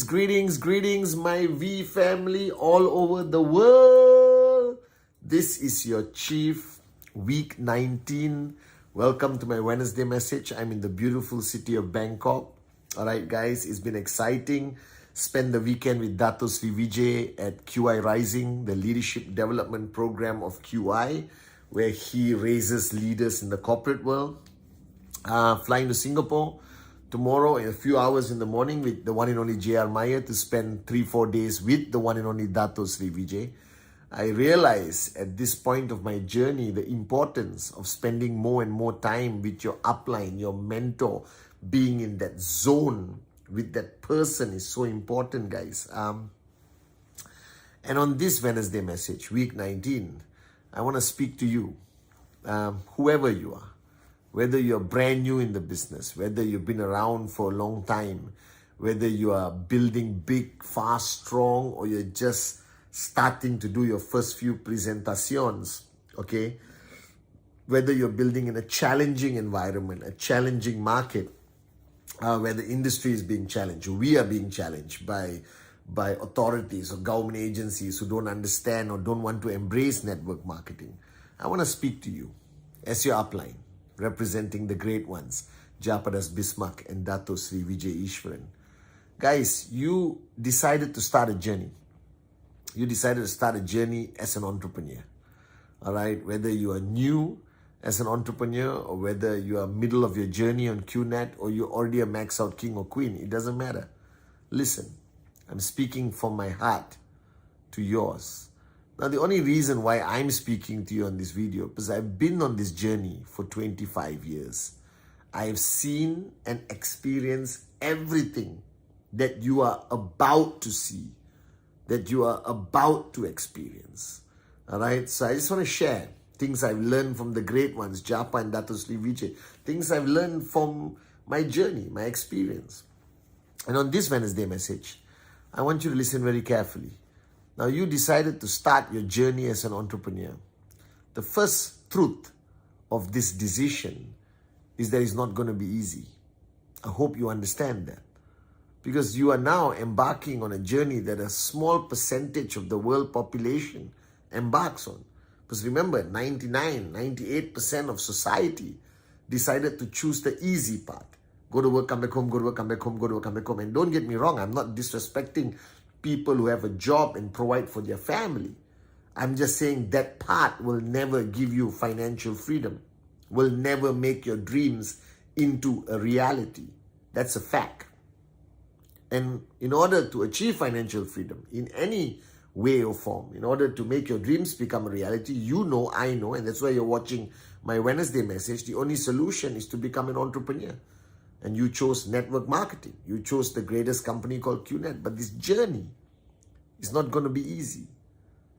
Greetings, my V family all over the world. This is your Chief, week 19. Welcome to my Wednesday message. I'm in the beautiful city of Bangkok. All right, guys, it's been exciting. Spend the weekend with Dato Sri Vijay at QI Rising, the leadership development program of QI, where he raises leaders in the corporate world. Flying to Singapore tomorrow in a few hours in the morning with the one and only J.R. Meyer to spend 3-4 days with the one and only Dato Sri Vijay. I realize at this point of my journey the importance of spending more and more time with your upline, your mentor, being in that zone with that person is so important, guys. And on this Wednesday message, week 19, I want to speak to you, whoever you are. Whether you're brand new in the business, whether you've been around for a long time, whether you are building big, fast, strong, or you're just starting to do your first few presentations, okay? Whether you're building in a challenging environment, a challenging market, where the industry is being challenged, we are being challenged by authorities or government agencies who don't understand or don't want to embrace network marketing. I want to speak to you as your upline, representing the great ones, Japadas Bismarck and Dato Sri Vijay Ishwaran. Guys, you decided to start a journey. You decided to start a journey as an entrepreneur. All right, whether you are new as an entrepreneur or whether you are middle of your journey on QNet or you're already a max out king or queen, it doesn't matter. Listen, I'm speaking from my heart to yours. Now, the only reason why I'm speaking to you on this video, because I've been on this journey for 25 years. I've seen and experienced everything that you are about to see, that you are about to experience. All right? So I just want to share things I've learned from the great ones, Japa and Dato Sri Vijay, things I've learned from my journey, my experience. And on this Wednesday message, I want you to listen very carefully. Now, you decided to start your journey as an entrepreneur. The first truth of this decision is that it's not going to be easy. I hope you understand that. Because you are now embarking on a journey that a small percentage of the world population embarks on. Because remember, 98% of society decided to choose the easy path. Go to work, come back home, go to work, come back home, go to work, come back home. And don't get me wrong, I'm not disrespecting people who have a job and provide for their family. I'm just saying that part will never give you financial freedom, will never make your dreams into a reality. That's a fact. And in order to achieve financial freedom in any way or form, in order to make your dreams become a reality, you know, I know, and that's why you're watching my Wednesday message, the only solution is to become an entrepreneur. And you chose network marketing. You chose the greatest company called QNet. But this journey is not going to be easy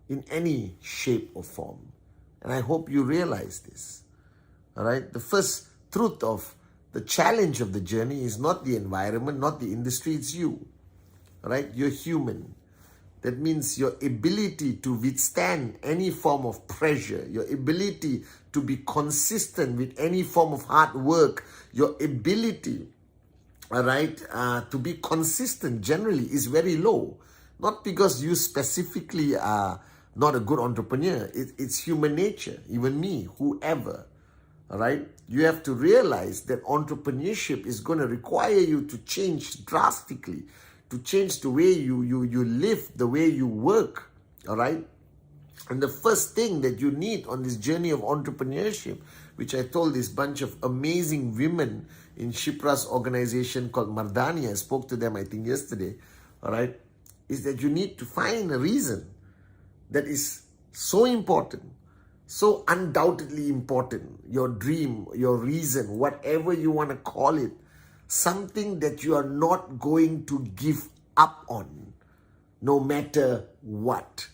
in any shape or form. And I hope you realize this. All right? The first truth of the challenge of the journey is not the environment, not the industry, it's you. All right? You're human. That means your ability to withstand any form of pressure, your ability to be consistent with any form of hard work, your ability, all right, to be consistent generally is very low. Not because you specifically are not a good entrepreneur. It's human nature, even me, whoever, all right? You have to realize that entrepreneurship is going to require you to change drastically, to change the way you live, the way you work, all right? And the first thing that you need on this journey of entrepreneurship, which I told this bunch of amazing women in Shipra's organization called Mardani, I spoke to them, I think, yesterday, all right, is that you need to find a reason that is so important, so undoubtedly important, your dream, your reason, whatever you want to call it, something that you are not going to give up on, no matter what.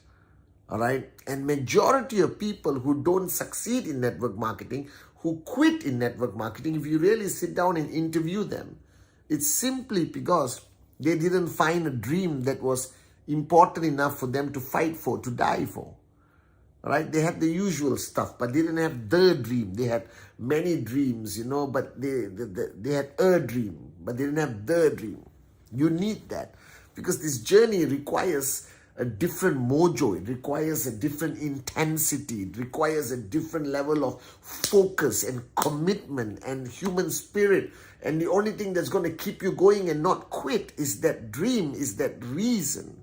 All right? And majority of people who don't succeed in network marketing, who quit in network marketing, if you really sit down and interview them, it's simply because they didn't find a dream that was important enough for them to fight for, to die for. All right? They had the usual stuff, but they didn't have the dream. They had many dreams, but they had a dream, but they didn't have the dream. You need that. Because this journey requires a different mojo, it requires a different intensity, it requires a different level of focus and commitment and human spirit. And the only thing that's going to keep you going and not quit is that dream, is that reason.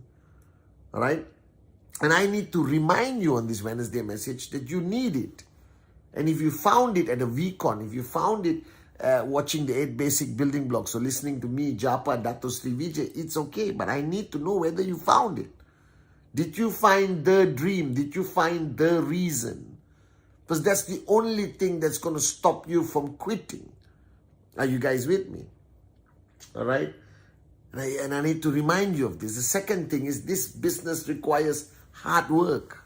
All right? And I need to remind you on this Wednesday message that you need it. And if you found it at a VCon, if you found it watching the 8 basic building blocks or listening to me, Japa, Dato Sri Vijay, it's okay. But I need to know whether you found it. Did you find the dream? Did you find the reason? Because that's the only thing that's going to stop you from quitting. Are you guys with me? All right? And I need to remind you of this. The second thing is this business requires hard work.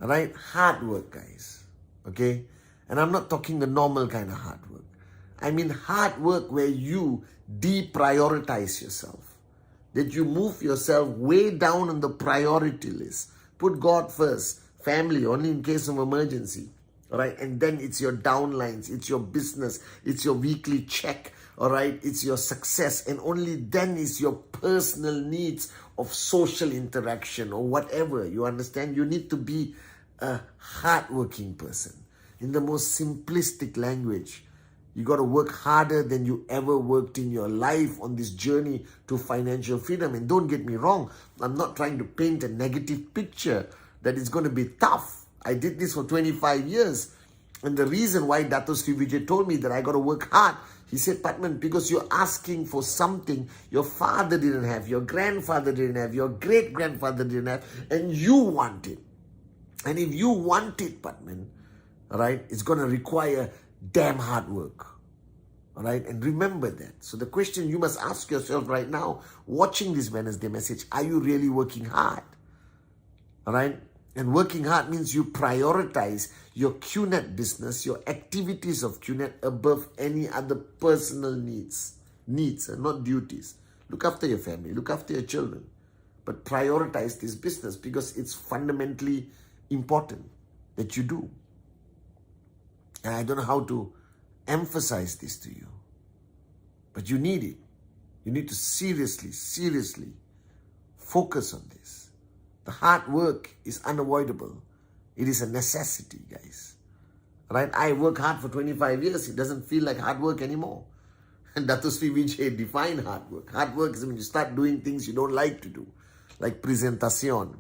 All right? Hard work, guys. Okay? And I'm not talking the normal kind of hard work. I mean hard work where you deprioritize yourself. That you move yourself way down on the priority list. Put God first. Family, only in case of emergency. All right? And then it's your downlines. It's your business. It's your weekly check. All right? It's your success. And only then is your personal needs of social interaction or whatever. You understand? You need to be a hardworking person. In the most simplistic language, you got to work harder than you ever worked in your life on this journey to financial freedom. And don't get me wrong, I'm not trying to paint a negative picture that it's going to be tough. I did this for 25 years. And the reason why Dato Sri Vijay told me that I got to work hard, he said, Pathman, because you're asking for something your father didn't have, your grandfather didn't have, your great-grandfather didn't have, and you want it. And if you want it, Pathman, all right, it's going to require damn hard work. All right, and remember that. So the question you must ask yourself right now, watching this Wednesday message, are you really working hard? All right, and working hard means you prioritize your QNet business, your activities of QNet above any other personal needs and not duties. Look after your family, look after your children, but prioritize this business because it's fundamentally important that you do. And I don't know how to emphasize this to you, but you need it. You need to seriously focus on this. The hard work is unavoidable. It is a necessity, guys. Right? I work hard for 25 years. It doesn't feel like hard work anymore. And Dato Sri Vijay defined hard work. Hard work is when you start doing things you don't like to do. Like presentation.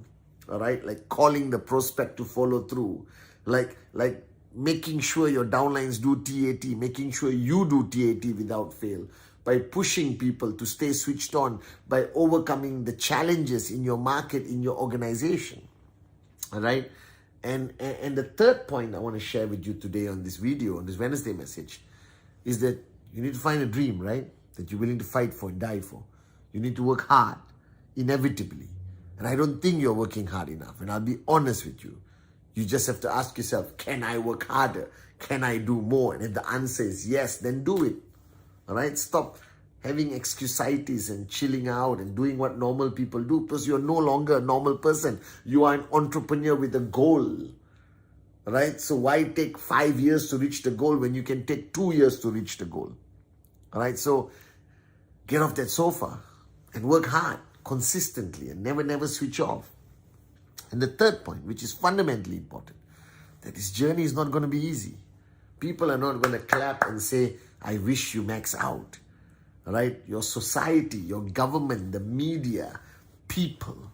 All right? Like calling the prospect to follow through. Like making sure your downlines do TAT. Making sure you do TAT without fail. By pushing people to stay switched on. By overcoming the challenges in your market, in your organization. All right? And the third point I want to share with you today on this video, on this Wednesday message, is that you need to find a dream, right? That you're willing to fight for and die for. You need to work hard, inevitably. And I don't think you're working hard enough. And I'll be honest with you. You just have to ask yourself, can I work harder? Can I do more? And if the answer is yes, then do it. All right? Stop having excusitis and chilling out and doing what normal people do, because you're no longer a normal person. You are an entrepreneur with a goal. Right? So why take 5 years to reach the goal when you can take 2 years to reach the goal? All right? So get off that sofa and work hard consistently and never switch off. And the third point, which is fundamentally important, that this journey is not going to be easy. People are not going to clap and say, I wish you max out. All right? Your society, your government, the media, people,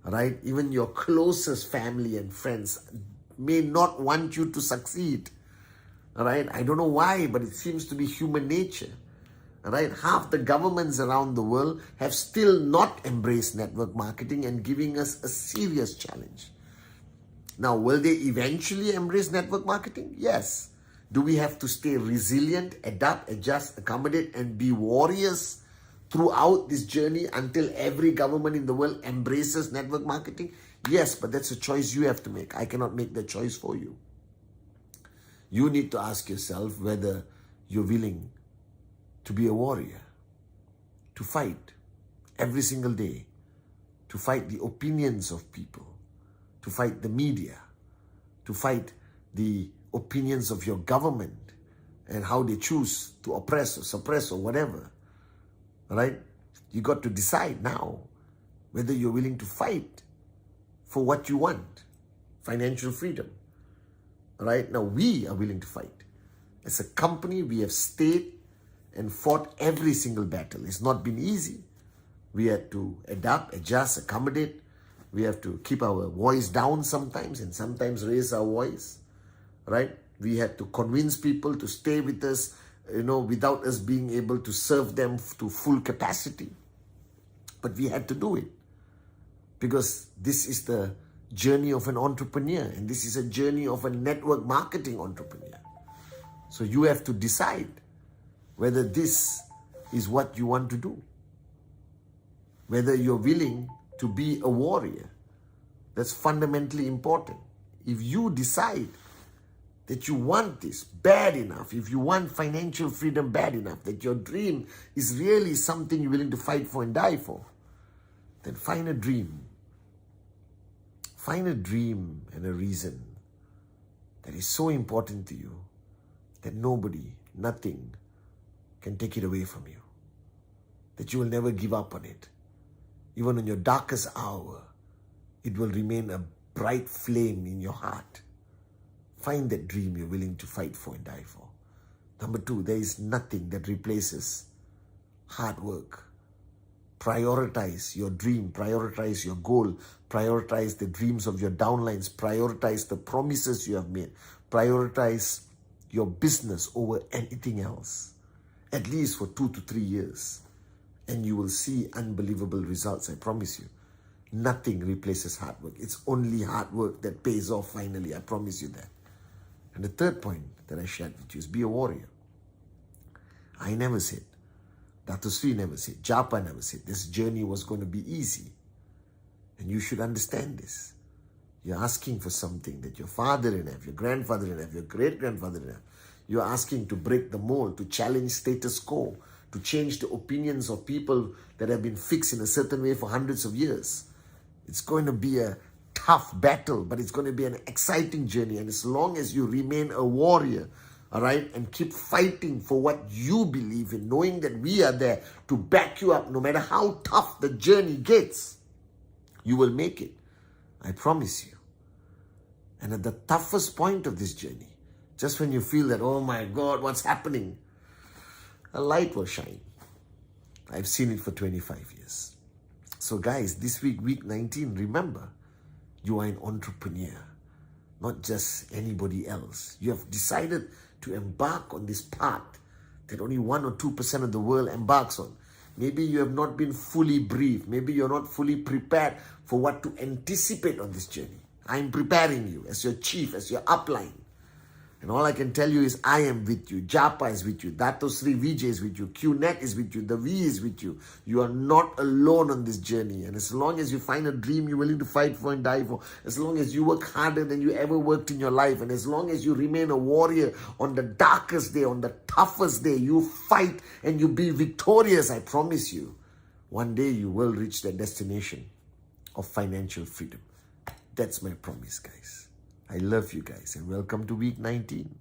all right? Even your closest family and friends may not want you to succeed. All right? I don't know why, but it seems to be human nature. All right? Half the governments around the world have still not embraced network marketing and giving us a serious challenge. Now, will they eventually embrace network marketing? Yes. Do we have to stay resilient, adapt, adjust, accommodate, and be warriors throughout this journey until every government in the world embraces network marketing? Yes, but that's a choice you have to make. I cannot make that choice for you. You need to ask yourself whether you're willing to be a warrior, to fight every single day, to fight the opinions of people, to fight the media, to fight the opinions of your government and how they choose to oppress or suppress or whatever. All right? You got to decide now whether you're willing to fight for what you want, financial freedom. All right, now we are willing to fight. As a company, we have stayed and fought every single battle. It's not been easy. We had to adapt, adjust, accommodate. We have to keep our voice down sometimes and sometimes raise our voice, right? We had to convince people to stay with us, without us being able to serve them to full capacity. But we had to do it because this is the journey of an entrepreneur, and this is a journey of a network marketing entrepreneur. So you have to decide whether this is what you want to do, whether you're willing to be a warrior. That's fundamentally important. If you decide that you want this bad enough, if you want financial freedom bad enough, that your dream is really something you're willing to fight for and die for, then find a dream. Find a dream and a reason that is so important to you that nobody, nothing can take it away from you. That you will never give up on it. Even in your darkest hour, it will remain a bright flame in your heart. Find that dream you're willing to fight for and die for. Number 2, there is nothing that replaces hard work. Prioritize your dream, prioritize your goal, prioritize the dreams of your downlines, prioritize the promises you have made, prioritize your business over anything else, at least for 2 to 3 years. And you will see unbelievable results, I promise you. Nothing replaces hard work. It's only hard work that pays off finally, I promise you that. And the third point that I shared with you is be a warrior. I never said, Dato Sri never said, Japa never said this journey was going to be easy. And you should understand this. You're asking for something that your father didn't have, your grandfather didn't have, your great-grandfather didn't have. You're asking to break the mold, to challenge status quo, to change the opinions of people that have been fixed in a certain way for hundreds of years. It's going to be a tough battle, but it's going to be an exciting journey. And as long as you remain a warrior, all right, and keep fighting for what you believe in, knowing that we are there to back you up, no matter how tough the journey gets, you will make it. I promise you. And at the toughest point of this journey, just when you feel that, oh my God, what's happening? A light will shine. I've seen it for 25 years. So guys, this week, week 19, remember, you are an entrepreneur, not just anybody else. You have decided to embark on this path that only 1 or 2% of the world embarks on. Maybe you have not been fully briefed. Maybe you're not fully prepared for what to anticipate on this journey. I'm preparing you as your chief, as your upline. And all I can tell you is I am with you. Japa is with you. Dato Sri Vijay is with you. QNet is with you. The V is with you. You are not alone on this journey. And as long as you find a dream you're willing to fight for and die for, as long as you work harder than you ever worked in your life, and as long as you remain a warrior on the darkest day, on the toughest day, you fight and you be victorious, I promise you, one day you will reach that destination of financial freedom. That's my promise, guys. I love you guys, and welcome to week 19.